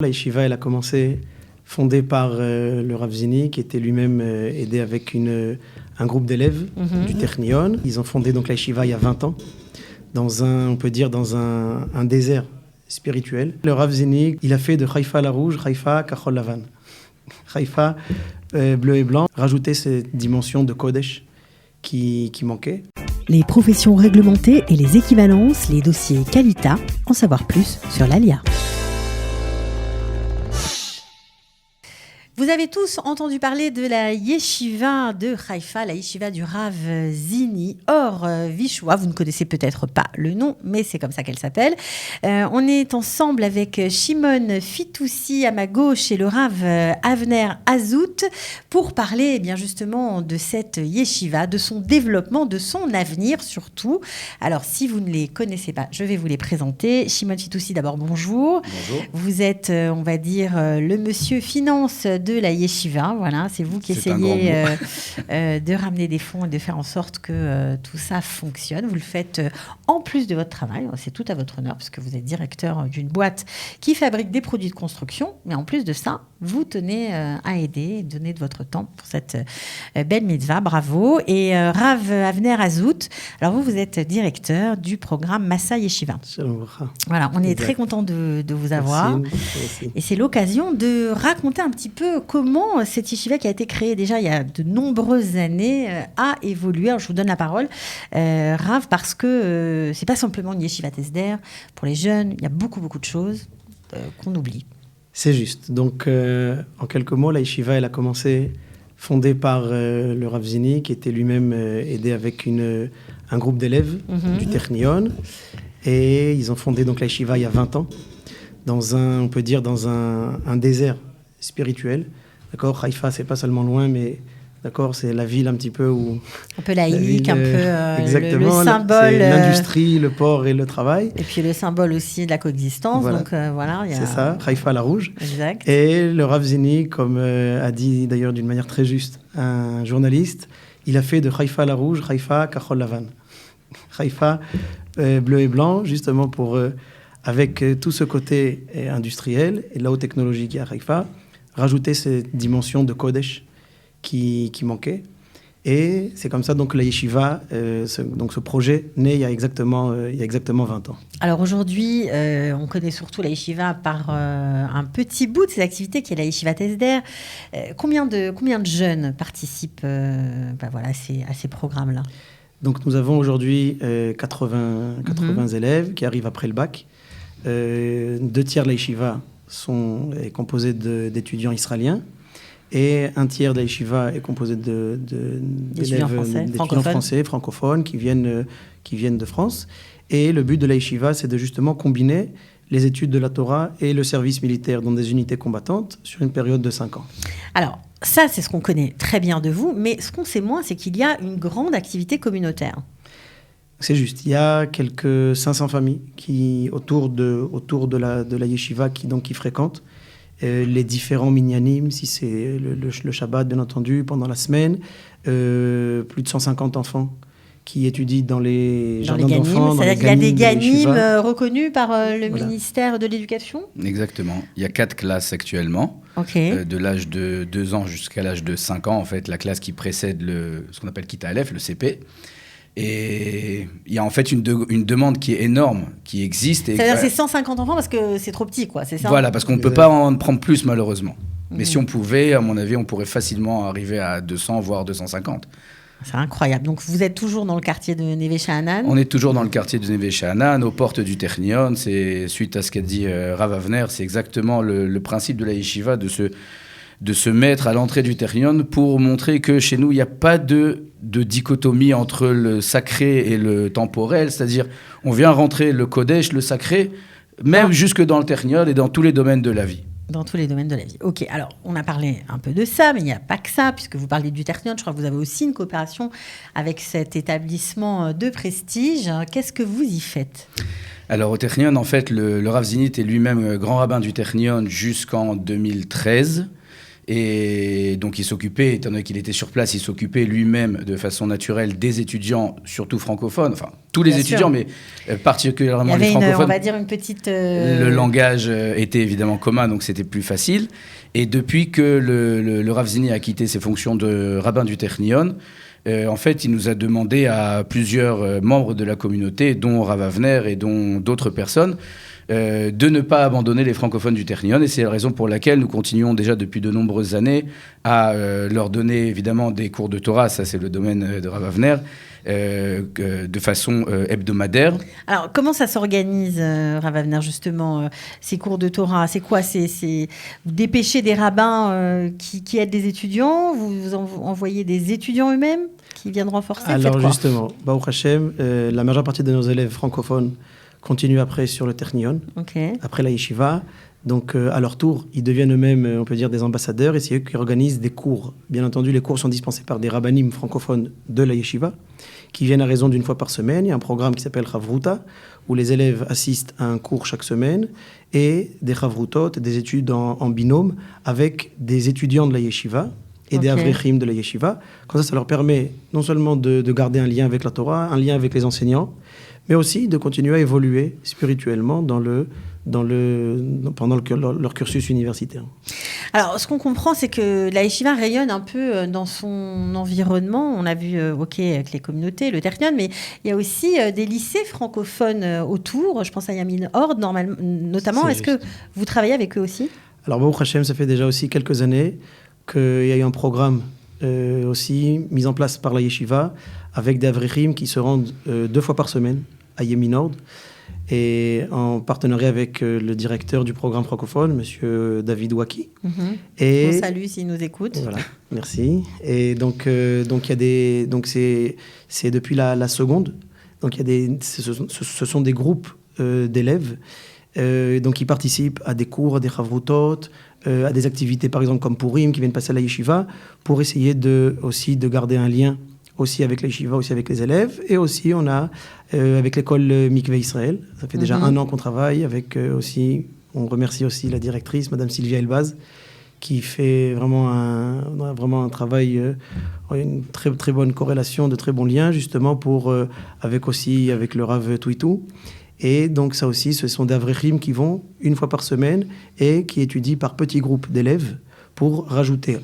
La yeshiva, elle a commencé fondée par le Rav Zini, qui était lui-même aidé avec un groupe d'élèves du Technion. Ils ont fondé donc la yeshiva il y a 20 ans, on peut dire dans un désert spirituel. Le Rav Zini, il a fait de Haïfa la rouge, Haïfa Kachol Lavan. Haïfa bleu et blanc, rajouter cette dimension de Kodesh qui manquait. Les professions réglementées et les équivalences, les dossiers Qualita, en savoir plus sur l'ALIA. Vous avez tous entendu parler de la yeshiva de Haïfa, la yeshiva du Rav Zini, Or Vichoua. Vous ne connaissez peut-être pas le nom, mais c'est comme ça qu'elle s'appelle. On est ensemble avec Shimon Fitoussi à ma gauche et le Rav Avner Azout pour parler eh bien justement de cette yeshiva, de son développement, de son avenir surtout. Alors si vous ne les connaissez pas, je vais vous les présenter. Shimon Fitoussi, d'abord bonjour. Bonjour. Vous êtes, on va dire, le monsieur finance de la yeshiva, voilà, c'est vous qui essayez de ramener des fonds et de faire en sorte que tout ça fonctionne. Vous le faites en plus de votre travail, c'est tout à votre honneur parce que vous êtes directeur d'une boîte qui fabrique des produits de construction, mais en plus de ça, vous tenez à aider, donner de votre temps pour cette belle mitzvah, bravo. Et Rav Avner Azout, alors vous êtes directeur du programme Massa Yeshiva. Voilà, on est très content de vous avoir. Merci. Et c'est l'occasion de raconter un petit peu comment cette yeshiva qui a été créée déjà il y a de nombreuses années a évolué. Alors, je vous donne la parole, Rav, parce que c'est pas simplement une yeshiva Tesder. Pour les jeunes, il y a beaucoup de choses qu'on oublie. C'est juste. Donc, en quelques mots, la yeshiva, elle a commencé fondée par le Rav Zini, qui était lui-même aidé avec un groupe d'élèves du Technion. Et ils ont fondé donc la yeshiva il y a 20 ans, on peut dire dans un désert spirituel. D'accord, Haïfa, c'est pas seulement loin, mais d'accord, c'est la ville un petit peu où... Un peu laïque, un peu le symbole... C'est l'industrie, le port et le travail. Et puis le symbole aussi de la coexistence. Voilà. Donc voilà, c'est ça, Haïfa la rouge. Exact. Et le Rav Zini, comme a dit d'ailleurs d'une manière très juste un journaliste, il a fait de Haïfa la rouge, Haïfa Kachol Lavan. Haïfa bleu et blanc, justement pour... avec tout ce côté industriel et de la haute technologie qui est à Haïfa, rajouter cette dimension de Kodesh qui manquait. Et c'est comme ça donc la yeshiva, ce projet, né il y a exactement 20 ans. Alors aujourd'hui, on connaît surtout la yeshiva par un petit bout de ses activités qui est la yeshiva Tesder. Combien de jeunes participent à ces programmes-là ? Donc nous avons aujourd'hui 80 élèves qui arrivent après le bac. 2 tiers de la yeshiva est composé d'étudiants israéliens et 1 tiers de la yeshiva est composé d'étudiants français, francophones qui viennent de France. Et le but de la yeshiva, c'est de justement combiner les études de la Torah et le service militaire dans des unités combattantes sur une période de 5 ans. Alors, ça, c'est ce qu'on connaît très bien de vous, mais ce qu'on sait moins, c'est qu'il y a une grande activité communautaire. C'est juste, il y a quelques 500 familles autour de la yeshiva qui fréquentent les différents minyanim, si c'est le Shabbat bien entendu, pendant la semaine, plus de 150 enfants qui étudient dans les jardins d'enfants. C'est-à-dire qu'il y a des ganim reconnus par le ministère de l'Éducation ? Exactement, il y a 4 classes actuellement, de l'âge de 2 ans jusqu'à l'âge de 5 ans, en fait, la classe qui précède ce qu'on appelle Kita Aleph, le CP. Et il y a en fait une demande qui est énorme, qui existe. C'est-à-dire que c'est 150 enfants parce que c'est trop petit, quoi, c'est ça ? Voilà, parce qu'on ne peut pas en prendre plus, malheureusement. Mais si on pouvait, à mon avis, on pourrait facilement arriver à 200, voire 250. C'est incroyable. Donc, vous êtes toujours dans le quartier de Neve Sha'anan ? On est toujours dans le quartier de Neve Sha'anan, aux portes du Technion. C'est, suite à ce qu'a dit Rav Avner, c'est exactement le principe de la yeshiva, de se mettre à l'entrée du Technion pour montrer que chez nous, il n'y a pas de dichotomie entre le sacré et le temporel. C'est-à-dire, on vient rentrer le Kodesh, le sacré, même jusque dans le Technion et dans tous les domaines de la vie. Dans tous les domaines de la vie. Ok, alors on a parlé un peu de ça, mais il n'y a pas que ça, puisque vous parlez du Technion. Je crois que vous avez aussi une coopération avec cet établissement de prestige. Qu'est-ce que vous y faites ? Alors au Technion, en fait, le Rav Zini était lui-même grand rabbin du Technion jusqu'en 2013. Et donc il s'occupait, étant donné qu'il était sur place, il s'occupait lui-même de façon naturelle des étudiants, surtout francophones, enfin tous les étudiants, mais particulièrement les francophones. On va dire une petite... Le langage était évidemment commun, donc c'était plus facile. Et depuis que le Rav Zini a quitté ses fonctions de rabbin du Technion, en fait, il nous a demandé à plusieurs membres de la communauté, dont Rav Avner et dont d'autres personnes, de ne pas abandonner les francophones du Technion. Et c'est la raison pour laquelle nous continuons déjà depuis de nombreuses années à leur donner évidemment des cours de Torah, ça c'est le domaine de Rav Avner, de façon hebdomadaire. Alors, comment ça s'organise, Rav Avner, justement, ces cours de Torah? C'est quoi? C'est vous dépêchez des rabbins qui aident des étudiants? Vous envoyez des étudiants eux-mêmes qui viennent renforcer? Alors justement, Baruch Hashem, la majeure partie de nos élèves francophones continuent après sur le Technion, après la yeshiva. Donc, à leur tour, ils deviennent eux-mêmes, on peut dire, des ambassadeurs, et c'est eux qui organisent des cours. Bien entendu, les cours sont dispensés par des rabbanim francophones de la yeshiva, qui viennent à raison d'une fois par semaine. Il y a un programme qui s'appelle Chavruta, où les élèves assistent à un cours chaque semaine, et des Chavrutot, des études en binôme, avec des étudiants de la yeshiva, et des avrechim de la yeshiva. Comme ça leur permet non seulement de garder un lien avec la Torah, un lien avec les enseignants, mais aussi de continuer à évoluer spirituellement pendant leur cursus universitaire. Alors, ce qu'on comprend, c'est que la yeshiva rayonne un peu dans son environnement. On a vu, avec les communautés, le Technion, mais il y a aussi des lycées francophones autour. Je pense à Yamin Ord, notamment. Est-ce que vous travaillez avec eux aussi? Alors, Baruch Hashem, ça fait déjà aussi quelques années qu'il y a eu un programme aussi mis en place par la yeshiva avec des avrechim qui se rendent 2 fois par semaine à Yamin Ord, et en partenariat avec le directeur du programme francophone, monsieur David Waki. Et on salue s'il nous écoute. Voilà, merci. Et donc il y a des, donc c'est depuis la seconde. Donc ce sont des groupes d'élèves. Donc ils participent à des cours, à des chavrutot, à des activités par exemple comme Purim qui viennent passer à la yeshiva pour essayer aussi de garder un lien aussi avec la yeshiva, aussi avec les élèves, et aussi on a avec l'école Mikveh Israël. Ça fait déjà 1 an qu'on travaille avec aussi. On remercie aussi la directrice, Madame Sylvia Elbaz, qui fait vraiment un travail, une très très bonne corrélation, de très bons liens justement avec le Rav Touitou. Et donc ça aussi, ce sont des avrechim qui vont 1 fois par semaine et qui étudient par petits groupes d'élèves pour rajouter,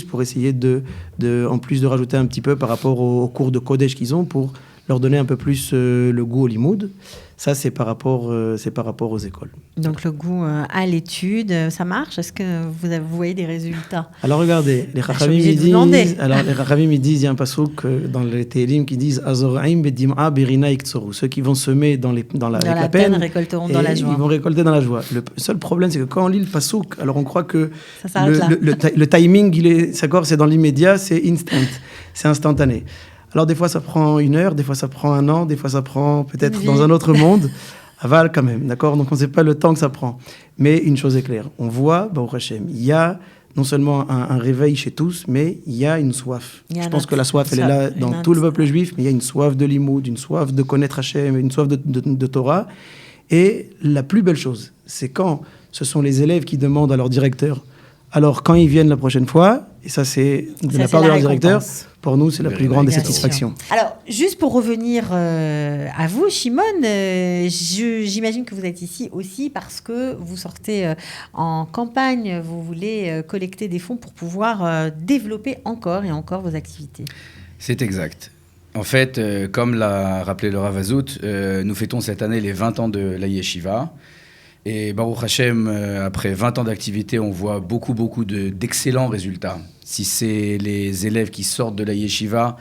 pour essayer en plus de rajouter un petit peu par rapport aux cours de Kodesh qu'ils ont, pour leur donner un peu plus le goût au limoud. Ça, c'est par rapport aux écoles. Donc le goût à l'étude, ça marche? Est-ce que vous voyez des résultats? Alors regardez, les Chachamim ils disent, il y a un passouk dans les Télim qui disent Azoraim bedim'a berina iktsoru. Ceux qui vont semer avec la peine récolteront dans la joie. Ils vont récolter dans la joie. Le seul problème, c'est que quand on lit le passouk, alors on croit que le timing, c'est dans l'immédiat, c'est instant, c'est instantané. Alors, des fois, ça prend 1 heure, des fois, ça prend 1 an, des fois, ça prend peut-être dans un autre monde. Aval, quand même, d'accord? Donc, on ne sait pas le temps que ça prend. Mais une chose est claire, on voit, Baruch Hashem, il y a non seulement un réveil chez tous, mais il y a une soif. Je pense que la soif, elle est là dans tout le peuple juif, mais il y a une soif de limoud, une soif de connaître Hashem, une soif de Torah. Et la plus belle chose, c'est quand ce sont les élèves qui demandent à leur directeur. Alors, quand ils viennent la prochaine fois, et ça, c'est de la part de leur directeur, pour nous, c'est la plus grande des satisfactions. Alors, juste pour revenir à vous, Shimon, j'imagine que vous êtes ici aussi parce que vous sortez en campagne, vous voulez collecter des fonds pour pouvoir développer encore et encore vos activités. C'est exact. En fait, comme l'a rappelé le Rav Azout, nous fêtons cette année les 20 ans de la Yeshiva. Et Baruch Hashem, après 20 ans d'activité, on voit beaucoup d'excellents résultats. Si c'est les élèves qui sortent de la yeshiva,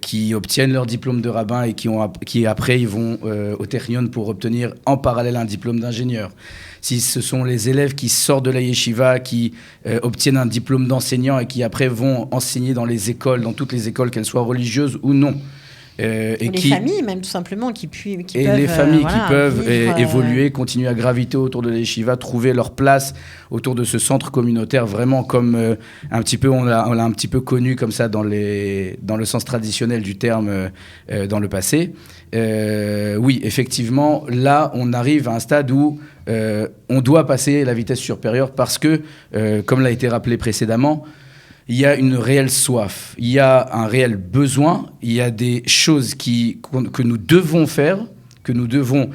qui obtiennent leur diplôme de rabbin et qui après ils vont au Technion pour obtenir en parallèle un diplôme d'ingénieur. Si ce sont les élèves qui sortent de la yeshiva, qui obtiennent un diplôme d'enseignant et qui après vont enseigner dans les écoles, dans toutes les écoles, qu'elles soient religieuses ou non. Et les familles, même tout simplement, qui peuvent les familles qui peuvent évoluer, continuer à graviter autour de la yeshiva, trouver leur place autour de ce centre communautaire, vraiment comme un petit peu, on l'a un petit peu connu comme ça dans le sens traditionnel du terme dans le passé. Oui, effectivement, là, on arrive à un stade où on doit passer la vitesse supérieure parce que, comme l'a été rappelé précédemment, il y a une réelle soif, il y a un réel besoin, il y a des choses que nous devons faire, que nous devons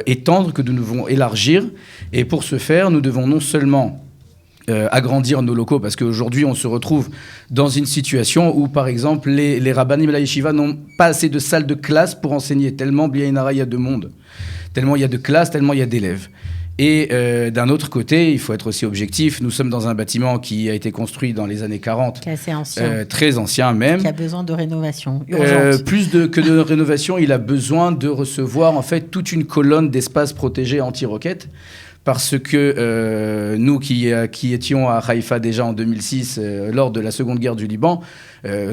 étendre, que nous devons élargir. Et pour ce faire, nous devons non seulement agrandir nos locaux, parce qu'aujourd'hui, on se retrouve dans une situation où, par exemple, les rabbanim et la yeshiva n'ont pas assez de salles de classe pour enseigner, tellement il y a de monde, tellement il y a de classes, tellement il y a d'élèves. Et d'un autre côté, il faut être aussi objectif. Nous sommes dans un bâtiment qui a été construit dans les années 40. Qui est assez ancien. Très ancien même. Qui a besoin de rénovation urgente. Que de rénovation, il a besoin de recevoir en fait toute une colonne d'espaces protégés anti-roquettes. Parce que nous qui étions à Haïfa déjà en 2006, lors de la Seconde Guerre du Liban,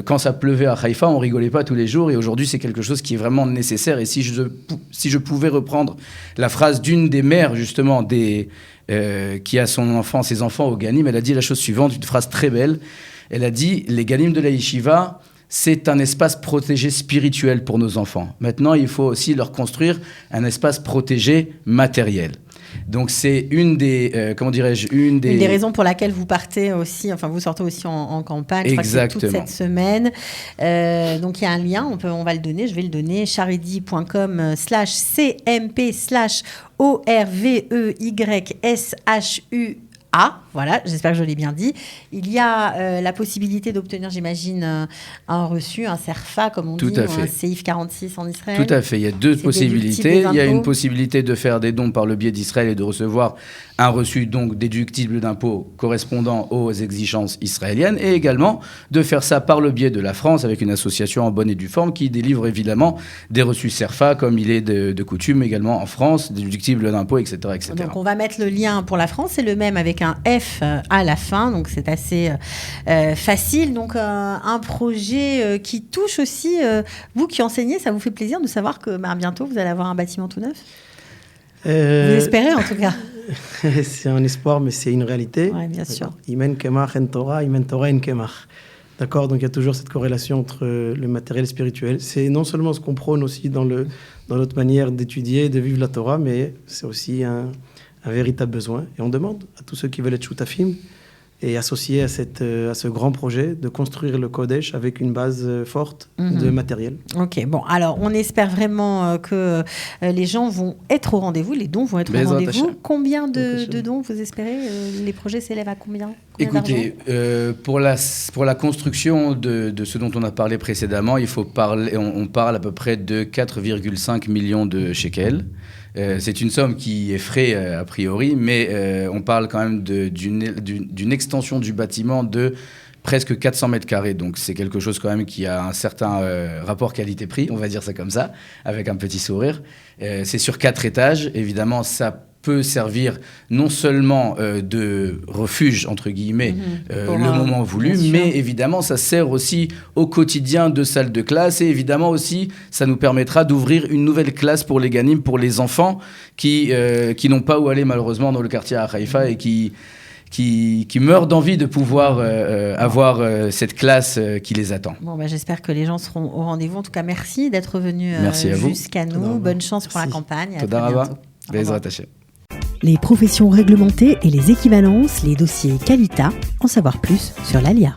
quand ça pleuvait à Haïfa, on rigolait pas tous les jours. Et aujourd'hui, c'est quelque chose qui est vraiment nécessaire. Et si je pouvais reprendre la phrase d'une des mères, justement, qui a ses enfants au Ganim, elle a dit la chose suivante, une phrase très belle. Elle a dit « Les Ganim de la Yeshiva, c'est un espace protégé spirituel pour nos enfants. Maintenant, il faut aussi leur construire un espace protégé matériel. » Donc c'est une des raisons pour laquelle vous partez aussi, enfin vous sortez aussi en campagne. Exactement. Je crois que c'est toute cette semaine. Donc il y a un lien, on va le donner, je vais le donner, charidi.com/cmp/ORVEYSHU. Voilà, j'espère que je l'ai bien dit. Il y a la possibilité d'obtenir, j'imagine, un reçu, un CERFA, comme on dit, ou un CIF 46 en Israël. Tout à fait, il y a deux possibilités. Il y a une possibilité de faire des dons par le biais d'Israël et de recevoir un reçu donc déductible d'impôts correspondant aux exigences israéliennes, et également de faire ça par le biais de la France avec une association en bonne et due forme qui délivre évidemment des reçus CERFA comme il est de coutume également en France, déductibles d'impôts, etc., etc. Donc on va mettre le lien pour la France, c'est le même avec un F à la fin, donc c'est assez facile. Donc un projet qui touche aussi, vous qui enseignez, ça vous fait plaisir de savoir que bientôt vous allez avoir un bâtiment tout neuf? Vous espérez en tout cas? C'est un espoir, mais c'est une réalité. Oui, bien sûr. Imen kemach en Torah, imen Torah en kemach. D'accord, donc il y a toujours cette corrélation entre le matériel et le spirituel. C'est non seulement ce qu'on prône aussi dans notre manière d'étudier, de vivre la Torah, mais c'est aussi un véritable besoin. Et on demande à tous ceux qui veulent être choutafim et associés à ce grand projet de construire le Kodesh avec une base forte de matériel. Ok, bon, alors on espère vraiment que les gens vont être au rendez-vous, les dons vont être au rendez-vous. Combien de dons vous espérez? Les projets s'élèvent à combien Écoutez, pour la construction de ce dont on a parlé précédemment, on parle à peu près de 4,5 millions de shekels. C'est une somme qui effraie a priori, mais on parle quand même d'une extension du bâtiment de presque 400 mètres carrés. Donc c'est quelque chose quand même qui a un certain rapport qualité-prix, on va dire ça comme ça, avec un petit sourire. C'est sur 4 étages. Évidemment, ça peut servir non seulement de refuge, entre guillemets, le moment voulu, mais évidemment, ça sert aussi au quotidien de salle de classe, et évidemment aussi, ça nous permettra d'ouvrir une nouvelle classe pour les Ganim, pour les enfants qui n'ont pas où aller malheureusement dans le quartier à Haïfa et qui meurent d'envie de pouvoir avoir cette classe qui les attend. Bon, j'espère que les gens seront au rendez-vous. En tout cas, merci d'être venu jusqu'à nous. Bonne chance pour la campagne. À très bientôt. Les professions réglementées et les équivalences, les dossiers Qualita, en savoir plus sur l'ALIA.